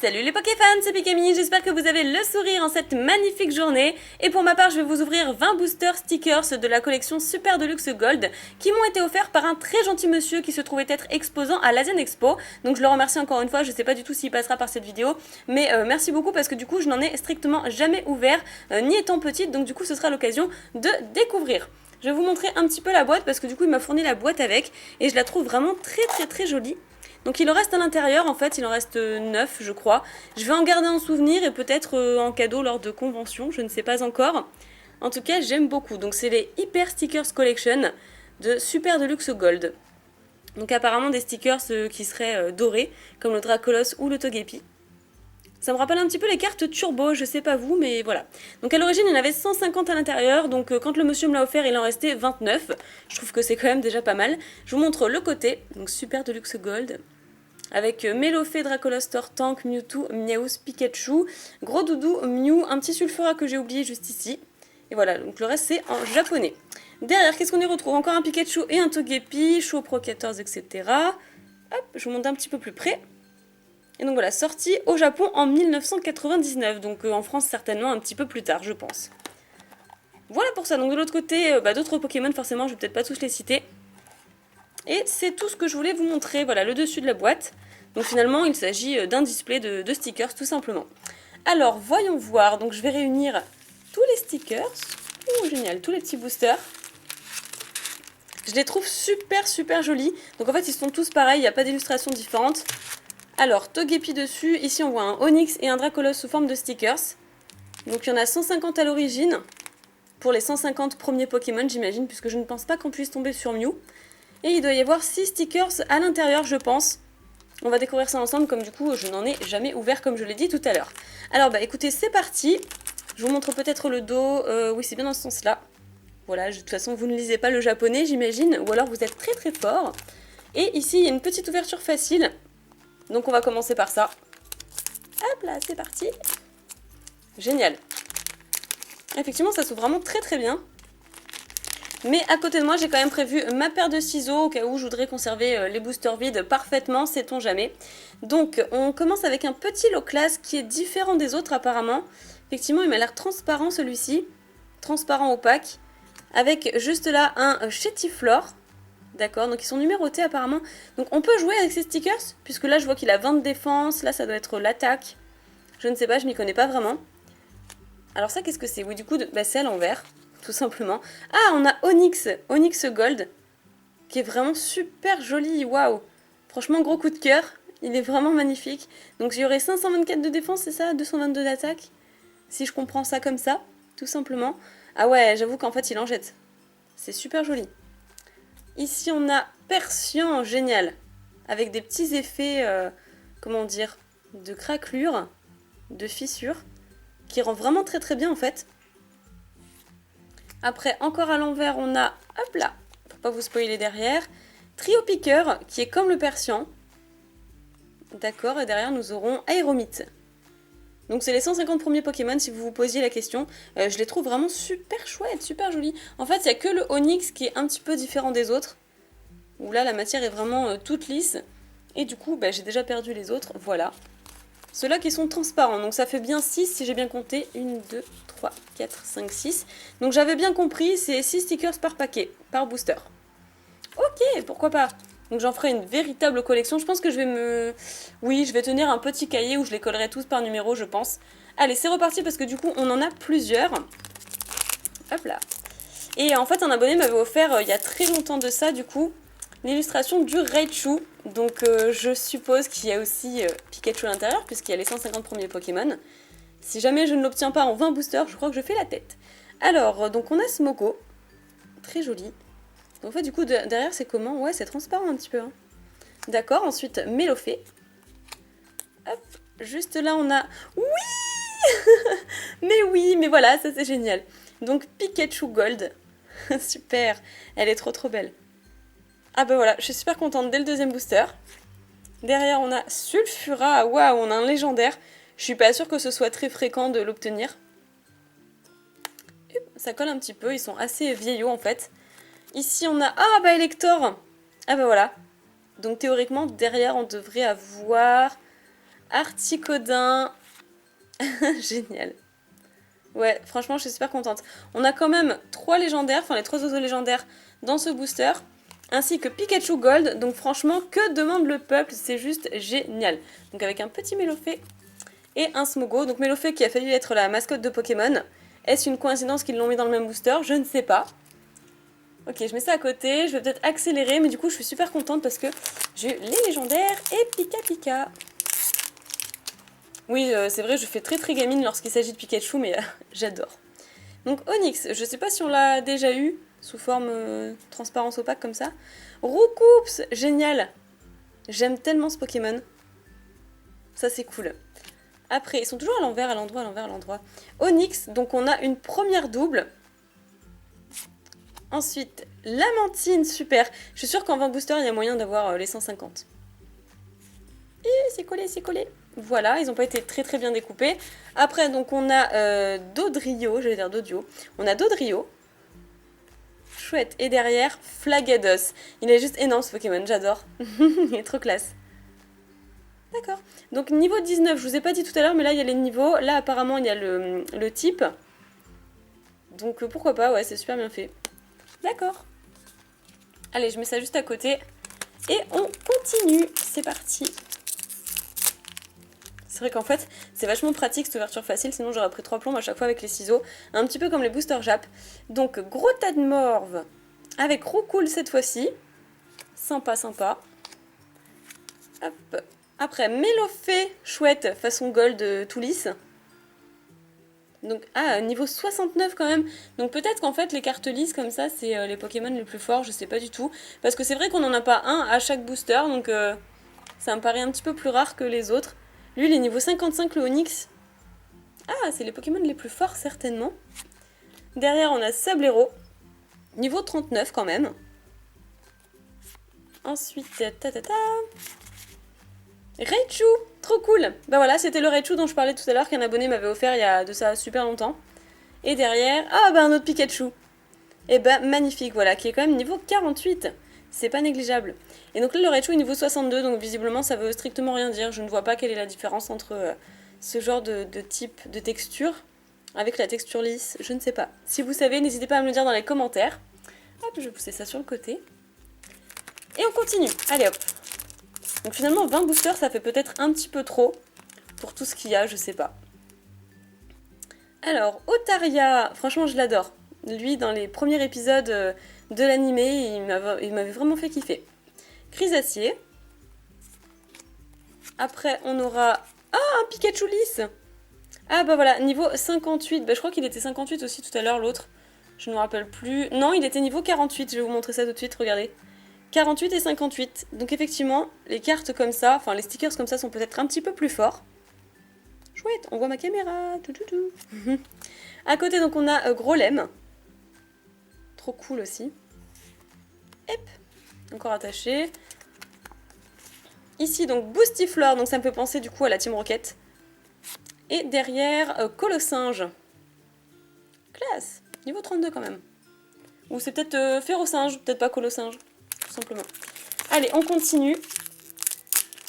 Salut les Pokéfans, c'est Pikami, j'espère que vous avez le sourire en cette magnifique journée. Et pour ma part, je vais vous ouvrir 20 boosters stickers de la collection Super Deluxe Gold qui m'ont été offerts par un très gentil monsieur qui se trouvait être exposant à l'Asian Expo. Donc je le remercie encore une fois, je sais pas du tout s'il passera par cette vidéo, mais merci beaucoup parce que du coup je n'en ai strictement jamais ouvert, ni étant petite, donc du coup ce sera l'occasion de découvrir. Je vais vous montrer un petit peu la boîte parce que du coup il m'a fourni la boîte avec et je la trouve vraiment très jolie. Donc il en reste à l'intérieur, en fait, il en reste 9 je crois. Je vais en garder un souvenir et peut-être en cadeau lors de conventions, je ne sais pas encore. En tout cas, j'aime beaucoup. Donc c'est les Hyper Stickers Collection de Super Deluxe Gold. Donc apparemment des stickers qui seraient dorés, comme le Dracolos ou le Togepi. Ça me rappelle un petit peu les cartes turbo, je sais pas vous, mais voilà. Donc à l'origine, il y en avait 150 à l'intérieur, donc quand le monsieur me l'a offert, il en restait 29. Je trouve que c'est quand même déjà pas mal. Je vous montre le côté, donc Super Deluxe Gold. Avec Melofée, Dracolos, Tortank, Mewtwo, Miaus, Pikachu, Gros Doudou, Mew, un petit Sulfura que j'ai oublié juste ici. Et voilà, donc le reste c'est en japonais. Derrière, qu'est-ce qu'on y retrouve? Encore un Pikachu et un Togepi, Show Pro 14, etc. Hop, je vous montre un petit peu plus près. Et donc voilà, sorti au Japon en 1999, donc en France certainement un petit peu plus tard, je pense. Voilà pour ça, donc de l'autre côté, d'autres Pokémon, forcément, je vais peut-être pas tous les citer. Et c'est tout ce que je voulais vous montrer, voilà, le dessus de la boîte. Donc finalement, il s'agit d'un display de stickers, tout simplement. Alors, voyons voir, donc je vais réunir tous les stickers. Oh, génial, tous les petits boosters. Je les trouve super jolis. Donc en fait, ils sont tous pareils, il n'y a pas d'illustrations différentes. Alors, Togepi dessus, ici on voit un Onix et un Dracolos sous forme de stickers. Donc il y en a 150 à l'origine, pour les 150 premiers Pokémon j'imagine, puisque je ne pense pas qu'on puisse tomber sur Mew. Et il doit y avoir 6 stickers à l'intérieur je pense. On va découvrir ça ensemble, comme du coup je n'en ai jamais ouvert comme je l'ai dit tout à l'heure. Alors bah écoutez, c'est parti. Je vous montre peut-être le dos, oui c'est bien dans ce sens-là. Voilà, de toute façon vous ne lisez pas le japonais j'imagine, ou alors vous êtes très fort. Et ici il y a une petite ouverture facile. Donc on va commencer par ça. Hop là, c'est parti. Génial. Effectivement, ça s'ouvre vraiment très bien. Mais à côté de moi, j'ai quand même prévu ma paire de ciseaux au cas où je voudrais conserver les boosters vides parfaitement, sait-on jamais. Donc on commence avec un petit Loclas qui est différent des autres apparemment. Effectivement, il m'a l'air transparent celui-ci. Transparent opaque. Avec juste là un Chétiflore. D'accord, donc ils sont numérotés apparemment. Donc on peut jouer avec ces stickers, puisque là je vois qu'il a 20 de défense, là ça doit être l'attaque. Je ne sais pas, je m'y connais pas vraiment. Alors ça qu'est-ce que c'est? Oui du coup, c'est à l'envers, tout simplement. Ah, on a Onix, Onix Gold, qui est vraiment super joli, waouh. Franchement gros coup de cœur, il est vraiment magnifique. Donc il y aurait 524 de défense, c'est ça? 222 d'attaque? Si je comprends ça comme ça, tout simplement. Ah ouais, j'avoue qu'en fait il en jette. C'est super joli. Ici, on a Persian, génial, avec des petits effets, comment dire, de craquelure, de fissure, qui rend vraiment très bien en fait. Après, encore à l'envers, on a, hop là, pour pas vous spoiler derrière, Trio Piqueur, qui est comme le Persian. D'accord, et derrière, nous aurons Aéromite. Donc c'est les 150 premiers Pokémon si vous vous posiez la question. Je les trouve vraiment super chouettes, super jolis. En fait, il n'y a que le Onix qui est un petit peu différent des autres. Où là, la matière est vraiment toute lisse. Et du coup, j'ai déjà perdu les autres. Voilà. Ceux-là qui sont transparents. Donc ça fait bien 6 si j'ai bien compté. 1, 2, 3, 4, 5, 6. Donc j'avais bien compris, c'est 6 stickers par paquet, par booster. Ok, pourquoi pas. Donc j'en ferai une véritable collection. Je pense que je vais je vais tenir un petit cahier où je les collerai tous par numéro, je pense. Allez, c'est reparti parce que du coup, on en a plusieurs. Hop là. Et en fait, un abonné m'avait offert, il y a très longtemps de ça, du coup, l'illustration du Raichu. Donc je suppose qu'il y a aussi Pikachu à l'intérieur, puisqu'il y a les 150 premiers Pokémon. Si jamais je ne l'obtiens pas en 20 boosters, je crois que je fais la tête. Alors, donc on a Smoko. Très joli. En fait, du coup, derrière, c'est comment? Ouais, c'est transparent un petit peu. Hein. D'accord, ensuite, Melofée. Hop, juste là, on a... Oui Mais oui, mais voilà, ça c'est génial. Donc, Pikachu Gold. Super, elle est trop belle. Ah bah voilà, je suis super contente dès le deuxième booster. Derrière, on a Sulfura. Waouh, on a un légendaire. Je suis pas sûre que ce soit très fréquent de l'obtenir. Ça colle un petit peu, ils sont assez vieillots en fait. Ici, on a... Ah bah Elector. Ah bah voilà. Donc théoriquement, derrière, on devrait avoir Articodin. Génial. Ouais, franchement, je suis super contente. On a quand même 3 légendaires, enfin les 3 oiseaux légendaires dans ce booster, ainsi que Pikachu Gold. Donc franchement, que demande le peuple, c'est juste génial. Donc avec un petit Mélofée et un Smogo. Donc Mélofée qui a failli être la mascotte de Pokémon. Est-ce une coïncidence qu'ils l'ont mis dans le même booster? Je ne sais pas. Ok, je mets ça à côté, je vais peut-être accélérer, mais du coup je suis super contente parce que j'ai eu les légendaires et Pika Pika. Oui, c'est vrai, je fais très très gamine lorsqu'il s'agit de Pikachu, mais j'adore. Donc Onix, je sais pas si on l'a déjà eu, sous forme transparence opaque comme ça. Roucoups, génial. J'aime tellement ce Pokémon. Ça c'est cool. Après, ils sont toujours à l'envers, à l'endroit, à l'envers, à l'endroit. Onix, donc on a une première double. Ensuite, Lamentine, super. Je suis sûre qu'en 20 boosters, il y a moyen d'avoir les 150. Et c'est collé, c'est collé. Voilà, ils n'ont pas été très très bien découpés. Après, donc on a Dodrio, j'allais dire Dodio. On a Dodrio. Chouette. Et derrière, Flaggados. Il est juste énorme ce Pokémon, j'adore. Il est trop classe. D'accord. Donc niveau 19, je vous ai pas dit tout à l'heure, mais là il y a les niveaux. Là apparemment il y a le type. Donc pourquoi pas, ouais, c'est super bien fait. D'accord. Allez, je mets ça juste à côté. Et on continue. C'est parti. C'est vrai qu'en fait, c'est vachement pratique cette ouverture facile, sinon j'aurais pris 3 plombs à chaque fois avec les ciseaux. Un petit peu comme les boosters Jap. Donc gros tas de morve avec Roucoule cette fois-ci. Sympa, sympa. Hop. Après, Mélofée, chouette, façon gold tout lisse. Donc, niveau 69 quand même. Donc peut-être qu'en fait les cartes lisses comme ça, c'est les Pokémon les plus forts, je sais pas du tout. Parce que c'est vrai qu'on n'en a pas un à chaque booster, donc ça me paraît un petit peu plus rare que les autres. Lui, il est niveau 55, le Onix. Ah, c'est les Pokémon les plus forts certainement. Derrière, on a Sablero, niveau 39 quand même. Ensuite, Raichu, trop cool. Bah voilà, c'était le Raichu dont je parlais tout à l'heure qu'un abonné m'avait offert il y a de ça super longtemps. Et derrière, un autre Pikachu. Et bah magnifique, voilà, qui est quand même niveau 48. C'est pas négligeable. Et donc là, le Raichu est niveau 62, donc visiblement ça veut strictement rien dire. Je ne vois pas quelle est la différence entre ce genre de type de texture avec la texture lisse, je ne sais pas. Si vous savez, n'hésitez pas à me le dire dans les commentaires. Hop, je vais pousser ça sur le côté. Et on continue, allez hop. Donc finalement 20 boosters ça fait peut-être un petit peu trop pour tout ce qu'il y a, je sais pas. Alors Otaria, franchement je l'adore. Lui dans les premiers épisodes de l'animé il m'avait vraiment fait kiffer. Chrysacier. Après on aura un Pikachu lisse. Ah bah voilà, niveau 58, bah je crois qu'il était 58 aussi tout à l'heure l'autre. Je ne me rappelle plus. Non il était niveau 48, je vais vous montrer ça tout de suite, regardez. 48 et 58. Donc effectivement, les cartes comme ça, enfin les stickers comme ça sont peut-être un petit peu plus forts. Chouette, on voit ma caméra. À côté donc on a Grolem. Trop cool aussi. Hop, encore attaché. Ici donc Boostiflore, donc ça me fait penser du coup à la Team Rocket. Et derrière Colossinge. Classe, niveau 32 quand même. Ou c'est peut-être Férocinge, peut-être pas Colossinge. Tout simplement. Allez, on continue.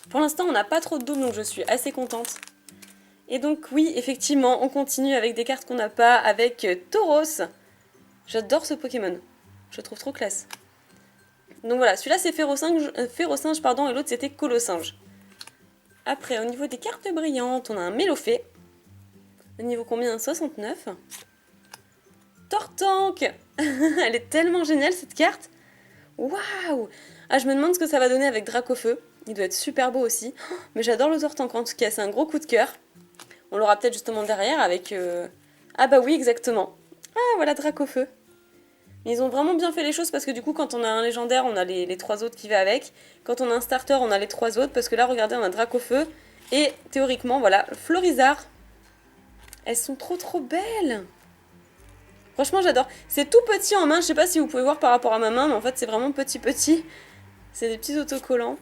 Pour l'instant, on n'a pas trop de doubles, donc je suis assez contente. Et donc, oui, effectivement, on continue avec des cartes qu'on n'a pas, avec Tauros. J'adore ce Pokémon. Je le trouve trop classe. Donc voilà, celui-là c'est Férocinge, pardon, et l'autre c'était Colossinge. Après, au niveau des cartes brillantes, on a un Mélofée. Au niveau combien? 69. Tortank. Elle est tellement géniale cette carte. Waouh! Ah, je me demande ce que ça va donner avec Dracofeu. Il doit être super beau aussi. Oh, mais j'adore le Tortank en tout cas, c'est un gros coup de cœur. On l'aura peut-être justement derrière avec... Ah bah oui, exactement. Ah, voilà Dracofeu. Ils ont vraiment bien fait les choses parce que du coup, quand on a un légendaire, on a les 3 autres qui va avec. Quand on a un starter, on a les 3 autres. Parce que là, regardez, on a Dracofeu. Et théoriquement, voilà, Florizard. Elles sont trop trop belles. Franchement, j'adore. C'est tout petit en main. Je sais pas si vous pouvez voir par rapport à ma main, mais en fait, c'est vraiment petit petit. C'est des petits autocollants.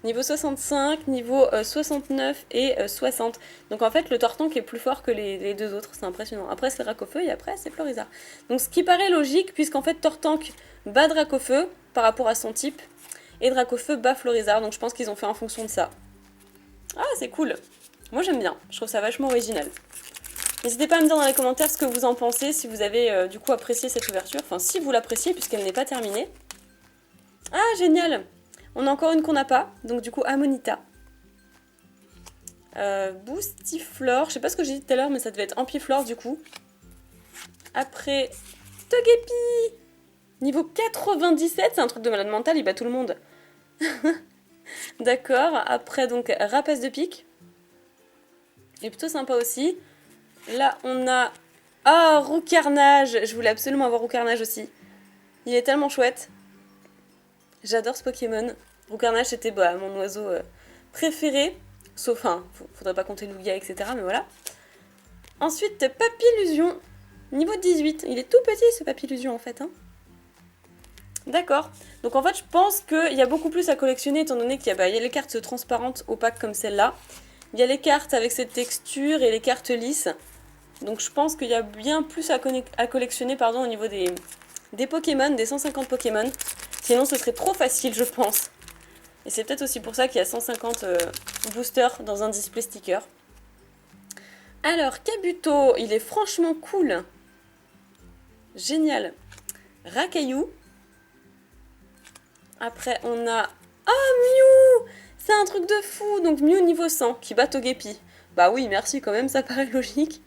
Niveau 65, niveau 69 et 60. Donc en fait, le Tortank est plus fort que les deux autres. C'est impressionnant. Après, c'est Dracofeu et après, c'est Florizard. Donc ce qui paraît logique, puisqu'en fait, Tortank bat Dracofeu par rapport à son type. Et Dracofeu bat Florizard. Donc je pense qu'ils ont fait en fonction de ça. Ah, c'est cool. Moi, j'aime bien. Je trouve ça vachement original. N'hésitez pas à me dire dans les commentaires ce que vous en pensez, si vous avez du coup apprécié cette ouverture. Enfin, si vous l'appréciez, puisqu'elle n'est pas terminée. Ah, génial! On a encore une qu'on n'a pas. Donc, du coup, Amonita. Boostiflore. Je sais pas ce que j'ai dit tout à l'heure, mais ça devait être Ampiflore, du coup. Après, Togepi! Niveau 97, c'est un truc de malade mental, il bat tout le monde. D'accord. Après, donc, Rapace de pique. Il est plutôt sympa aussi. Là, on a... Ah, Roucarnage. Je voulais absolument avoir Roucarnage aussi. Il est tellement chouette. J'adore ce Pokémon. Roucarnage, c'était mon oiseau préféré. Sauf, enfin, faudrait pas compter Lugia, etc. Mais voilà. Ensuite, Papillusion. Niveau 18. Il est tout petit, ce Papillusion, en fait. Hein. D'accord. Donc, en fait, je pense qu'il y a beaucoup plus à collectionner, étant donné qu'il y a les cartes transparentes, opaques, comme celle-là. Il y a les cartes avec cette texture et les cartes lisses. Donc, je pense qu'il y a bien plus à collectionner, au niveau des Pokémon, des 150 Pokémon. Sinon, ce serait trop facile, je pense. Et c'est peut-être aussi pour ça qu'il y a 150 boosters dans un display sticker. Alors, Kabuto, il est franchement cool. Génial. Rakayu. Après, on a... Ah, Mew! C'est un truc de fou. Donc, Mew niveau 100, qui bat Togepi. Bah oui, merci quand même, ça paraît logique.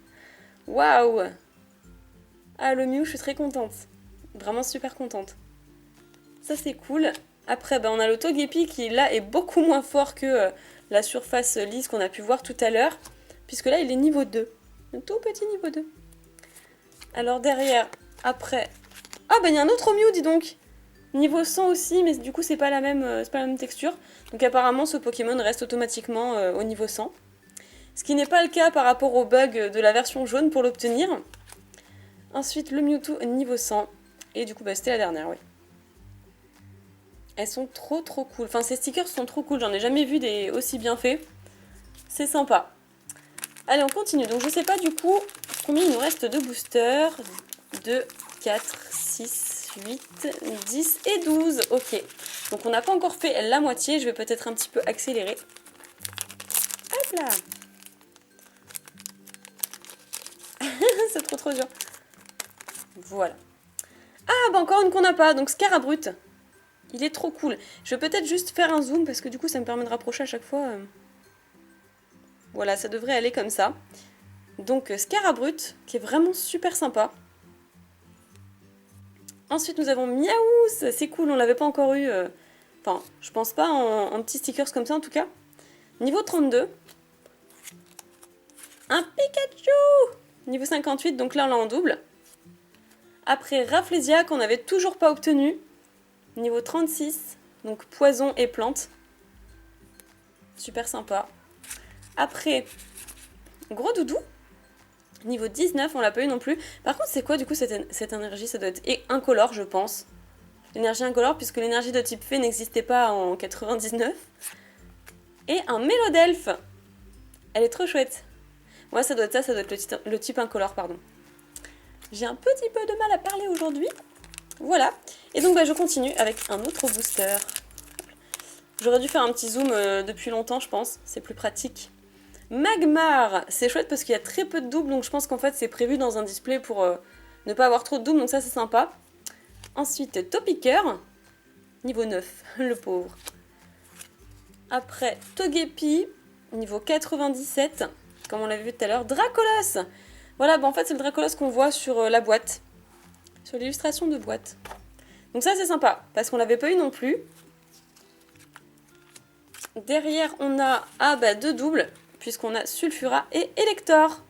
Waouh! Ah, le Mew, je suis très contente. Vraiment super contente. Ça, c'est cool. Après, on a le Togepi qui, là, est beaucoup moins fort que la surface lisse qu'on a pu voir tout à l'heure. Puisque là, il est niveau 2. Un tout petit niveau 2. Alors, derrière, après... Ah, il y a un autre Mew, dis donc. Niveau 100 aussi, mais du coup, c'est pas la même texture. Donc, apparemment, ce Pokémon reste automatiquement au niveau 100. Ce qui n'est pas le cas par rapport au bug de la version jaune pour l'obtenir. Ensuite, le Mewtwo niveau 100. Et du coup, c'était la dernière, oui. Elles sont trop cool. Enfin, ces stickers sont trop cool. J'en ai jamais vu des aussi bien faits. C'est sympa. Allez, on continue. Donc, je sais pas du coup combien il nous reste de boosters. 2, 4, 6, 8, 10 et 12. Ok. Donc, on n'a pas encore fait la moitié. Je vais peut-être un petit peu accélérer. Hop là. C'est trop dur. Voilà. Ah, encore une qu'on n'a pas. Donc, Scarabrute. Il est trop cool. Je vais peut-être juste faire un zoom parce que du coup ça me permet de rapprocher à chaque fois. Voilà, ça devrait aller comme ça. Donc Scarabrute, qui est vraiment super sympa. Ensuite nous avons Miaouss, c'est cool, on l'avait pas encore eu. Enfin, je pense pas en petits stickers comme ça en tout cas. Niveau 32. Un Pikachu! Niveau 58, donc là on l'a en double. Après Rafflesia qu'on n'avait toujours pas obtenu. Niveau 36, donc poison et plante. Super sympa. Après, Gros Doudou. Niveau 19, on l'a pas eu non plus. Par contre, c'est quoi du coup cette énergie? Ça doit être incolore, je pense. L'énergie incolore, puisque l'énergie de type fée n'existait pas en 99. Et un Mélodelphe. Elle est trop chouette. Ouais, ça doit être ça, ça doit être le type incolore, pardon. J'ai un petit peu de mal à parler aujourd'hui. Voilà. Et donc je continue avec un autre booster. J'aurais dû faire un petit zoom depuis longtemps, je pense. C'est plus pratique. Magmar, c'est chouette parce qu'il y a très peu de doubles, donc je pense qu'en fait c'est prévu dans un display pour ne pas avoir trop de doubles, donc ça c'est sympa. Ensuite, Topiqueur, niveau 9, le pauvre. Après, Togepi, niveau 97, comme on l'avait vu tout à l'heure. Dracolos. Voilà, en fait c'est le Dracolos qu'on voit sur la boîte, sur l'illustration de boîte. Donc ça c'est sympa, parce qu'on l'avait pas eu non plus. Derrière on a deux doubles, puisqu'on a Sulfura et Elector,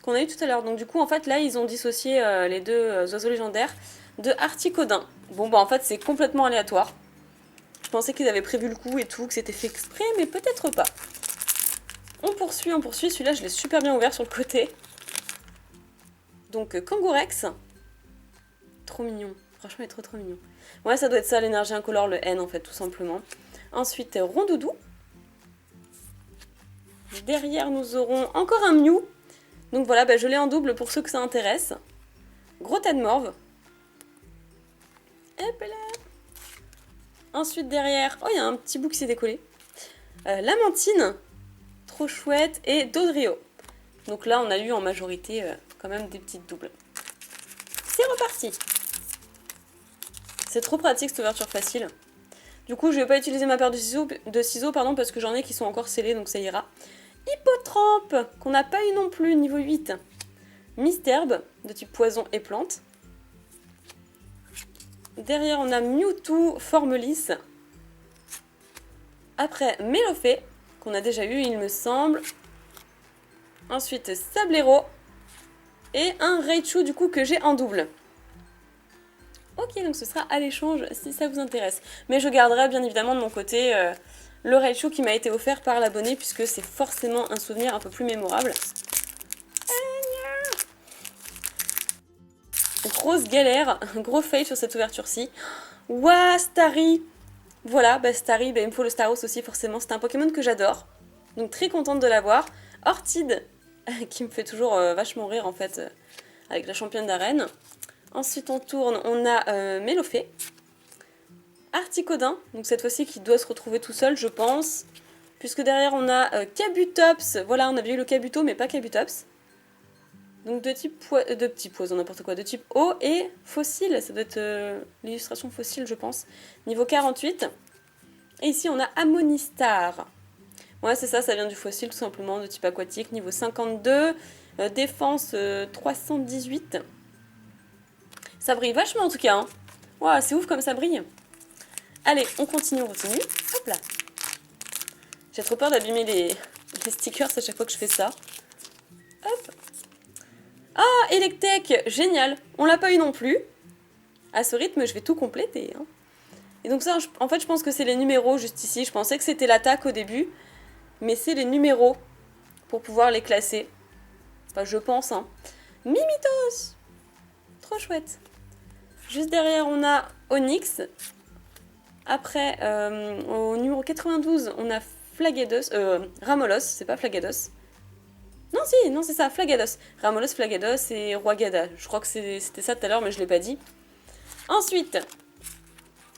qu'on a eu tout à l'heure. Donc du coup en fait là ils ont dissocié les deux oiseaux légendaires de Articodin. Bon en fait c'est complètement aléatoire. Je pensais qu'ils avaient prévu le coup et tout, que c'était fait exprès, mais peut-être pas. On poursuit. Celui-là je l'ai super bien ouvert sur le côté. Donc Kangourex. Trop mignon. Franchement il est trop mignon. Ouais, ça doit être ça, l'énergie incolore, le N en fait, tout simplement. Ensuite, Rondoudou. Derrière, nous aurons encore un Mew. Donc voilà, je l'ai en double pour ceux que ça intéresse. Gros tas de morve. Hop là. Ensuite, derrière... Oh, il y a un petit bout qui s'est décollé. Lamantine. trop chouette. Et Dodrio. Donc là, on a eu en majorité quand même des petites doubles. C'est reparti. C'est trop pratique cette ouverture facile. Du coup, je vais pas utiliser ma paire de ciseaux pardon, parce que j'en ai qui sont encore scellés, donc ça ira. Hippotrampe, qu'on n'a pas eu non plus, niveau 8. Mystherbe, de type poison et plante. Derrière, on a Mewtwo, forme lisse. Après, Mélofée, qu'on a déjà eu, il me semble. Ensuite, Sablero. Et un Raichu, du coup, que j'ai en double. Ok, donc ce sera à l'échange si ça vous intéresse. Mais je garderai bien évidemment de mon côté le Raichu qui m'a été offert par l'abonné, puisque c'est forcément un souvenir un peu plus mémorable. Grosse galère, gros fail sur cette ouverture-ci. Ouah, Starry. Voilà, bah Starry, il me faut le Staros aussi forcément, c'est un Pokémon que j'adore. Donc très contente de l'avoir. Orchid, qui me fait toujours vachement rire en fait, avec la championne d'arène. Ensuite on tourne, on a Mélofée. Articodin, donc cette fois-ci qui doit se retrouver tout seul je pense. Puisque derrière on a Kabutops, voilà on avait eu le Kabuto mais pas Kabutops. Donc de petits poisons, n'importe quoi, de type eau et fossile, ça doit être l'illustration fossile je pense. Niveau 48. Et ici on a Amonistar. Ouais c'est ça, ça vient du fossile tout simplement, de type aquatique, niveau 52. Défense 318. Ça brille vachement en tout cas. Hein. Wow, c'est ouf comme ça brille. Allez, on continue. Hop là. J'ai trop peur d'abîmer les stickers à chaque fois que je fais ça. Hop. Ah, Electek, génial. On l'a pas eu non plus. À ce rythme, je vais tout compléter. Hein. Et donc ça, en fait, je pense que c'est les numéros juste ici. Je pensais que c'était l'attaque au début. Mais c'est les numéros pour pouvoir les classer. Enfin, je pense. Hein. Mimitos. Trop chouette. Juste derrière, on a Onyx. Après, au numéro 92, on a Ramolos, c'est pas Flagados. Non, si, non, c'est ça, Flagados. Ramolos, Flagados et Roigada. Je crois que c'était ça tout à l'heure, mais je l'ai pas dit. Ensuite,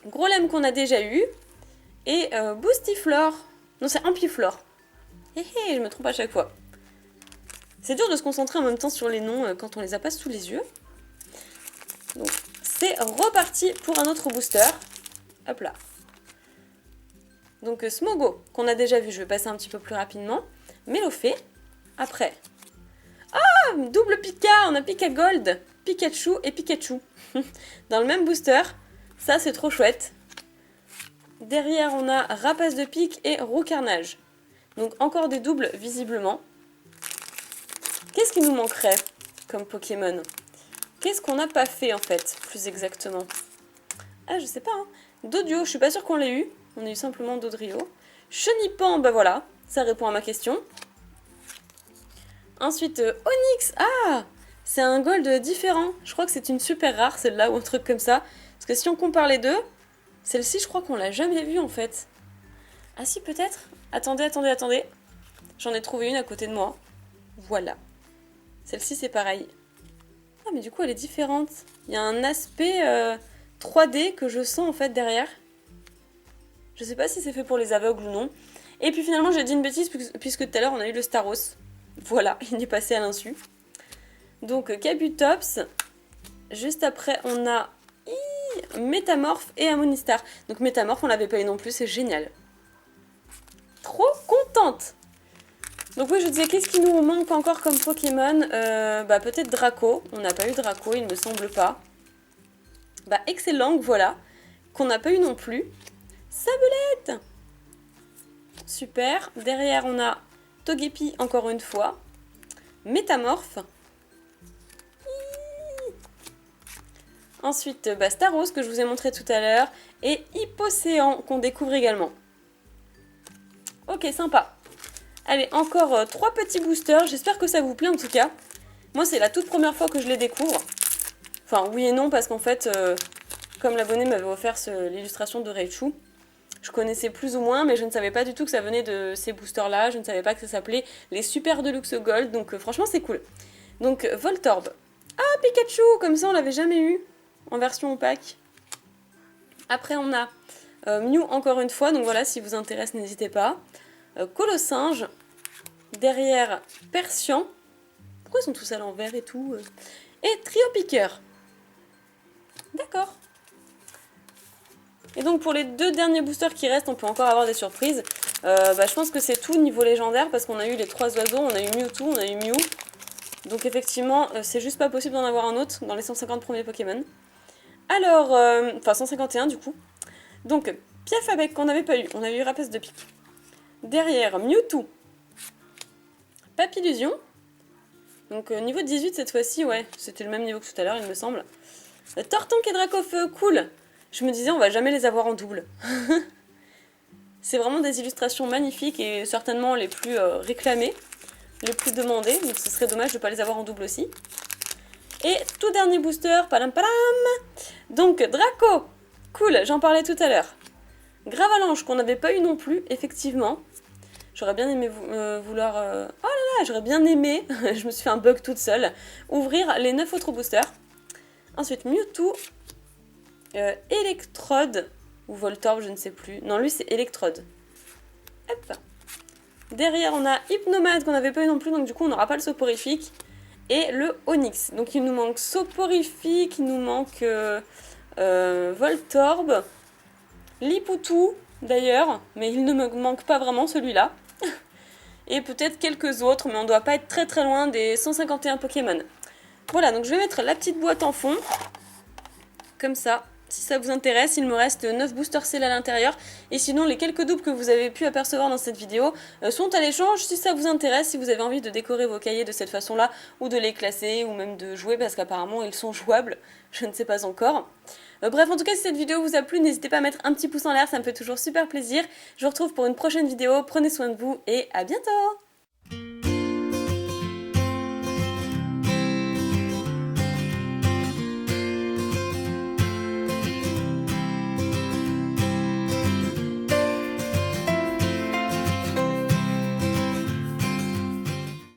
Grolem qu'on a déjà eu. Et Boostiflore. Non, c'est Ampiflore. Hé hé, je me trompe à chaque fois. C'est dur de se concentrer en même temps sur les noms quand on les a pas sous les yeux. Donc, c'est reparti pour un autre booster. Hop là. Donc Smogo, qu'on a déjà vu, je vais passer un petit peu plus rapidement. Mélofée. Après. Ah, double Pika, on a Pika Gold, Pikachu et Pikachu. Dans le même booster. Ça, c'est trop chouette. Derrière, on a Rapace de Pique et Roucarnage. Donc encore des doubles, visiblement. Qu'est-ce qui nous manquerait comme Pokémon? Qu'est-ce qu'on n'a pas fait, en fait, plus exactement? Ah, je sais pas, hein. Dodio, je suis pas sûre qu'on l'ait eu. On a eu simplement Dodrio. Chenipan, bah voilà, ça répond à ma question. Ensuite, Onyx. Ah, c'est un gold différent. Je crois que c'est une super rare, celle-là, ou un truc comme ça. Parce que si on compare les deux, celle-ci, je crois qu'on l'a jamais vue, en fait. Ah si, peut-être. Attendez. J'en ai trouvé une à côté de moi. Voilà. Celle-ci, c'est pareil. Ah, mais du coup, elle est différente. Il y a un aspect 3D que je sens, en fait, derrière. Je sais pas si c'est fait pour les aveugles ou non. Et puis finalement, j'ai dit une bêtise puisque tout à l'heure, on a eu le Staros. Voilà, il est passé à l'insu. Donc, Kabutops. Juste après, on a Métamorphe et Amonistar. Donc, Métamorphe, on l'avait pas eu non plus, c'est génial. Trop contente. Donc oui, je disais, qu'est-ce qui nous manque encore comme Pokémon? Bah peut-être Draco. On n'a pas eu Draco, il me semble pas. Bah Excellent, voilà. Qu'on n'a pas eu non plus. Sabelette. Super. Derrière, on a Togepi encore une fois. Métamorphe. Ensuite, bah, Staros que je vous ai montré tout à l'heure. Et Hippocéan qu'on découvre également. Ok, sympa. Allez, encore 3 petits boosters. J'espère que ça vous plaît en tout cas. Moi, c'est la toute première fois que je les découvre. Enfin, oui et non, parce qu'en fait, comme l'abonné m'avait offert l'illustration de Raichu, je connaissais plus ou moins, mais je ne savais pas du tout que ça venait de ces boosters-là. Je ne savais pas que ça s'appelait les Super Deluxe Gold. Donc franchement, c'est cool. Donc Voltorb. Ah, Pikachu. Comme ça, on l'avait jamais eu en version opaque. Après, on a Mew encore une fois. Donc voilà, si vous intéresse, n'hésitez pas. Colossinge. Derrière, Persian. Pourquoi ils sont tous à l'envers et tout Et Trio Piqueur. D'accord. Et donc pour les 2 derniers boosters qui restent, on peut encore avoir des surprises. Je pense que c'est tout niveau légendaire parce qu'on a eu les 3 oiseaux, on a eu Mewtwo, on a eu Mew. Donc effectivement, c'est juste pas possible d'en avoir un autre dans les 150 premiers Pokémon. Alors, enfin 151 du coup. Donc, Piafabec qu'on n'avait pas eu, on a eu Rapace de pique. Derrière, Mewtwo. Papillusion. Donc niveau 18 cette fois-ci, ouais, c'était le même niveau que tout à l'heure il me semble. Tortank et Dracofeu, cool. Je me disais on va jamais les avoir en double. C'est vraiment des illustrations magnifiques et certainement les plus réclamées, les plus demandées, donc ce serait dommage de ne pas les avoir en double aussi. Et tout dernier booster, palam palam. Donc Draco, cool, j'en parlais tout à l'heure. Gravalanche qu'on n'avait pas eu non plus, effectivement. J'aurais bien aimé vouloir... Oh là là, j'aurais bien aimé, je me suis fait un bug toute seule, ouvrir les 9 autres boosters. Ensuite Mewtwo, Electrode, ou Voltorb, je ne sais plus. Non, lui c'est Electrode. Hop. Derrière on a Hypnomade qu'on n'avait pas eu non plus, donc du coup on n'aura pas le soporifique. Et le Onyx. Donc il nous manque soporifique, il nous manque Voltorb, Lipoutou d'ailleurs, mais il ne me manque pas vraiment celui-là. Et peut-être quelques autres, mais on ne doit pas être très très loin des 151 Pokémon. Voilà, donc je vais mettre la petite boîte en fond, comme ça. Si ça vous intéresse, il me reste 9 boosters cells à l'intérieur. Et sinon, les quelques doubles que vous avez pu apercevoir dans cette vidéo sont à l'échange. Si ça vous intéresse, si vous avez envie de décorer vos cahiers de cette façon-là, ou de les classer, ou même de jouer, parce qu'apparemment ils sont jouables, je ne sais pas encore. Bref, en tout cas, si cette vidéo vous a plu, n'hésitez pas à mettre un petit pouce en l'air, ça me fait toujours super plaisir. Je vous retrouve pour une prochaine vidéo, prenez soin de vous et à bientôt!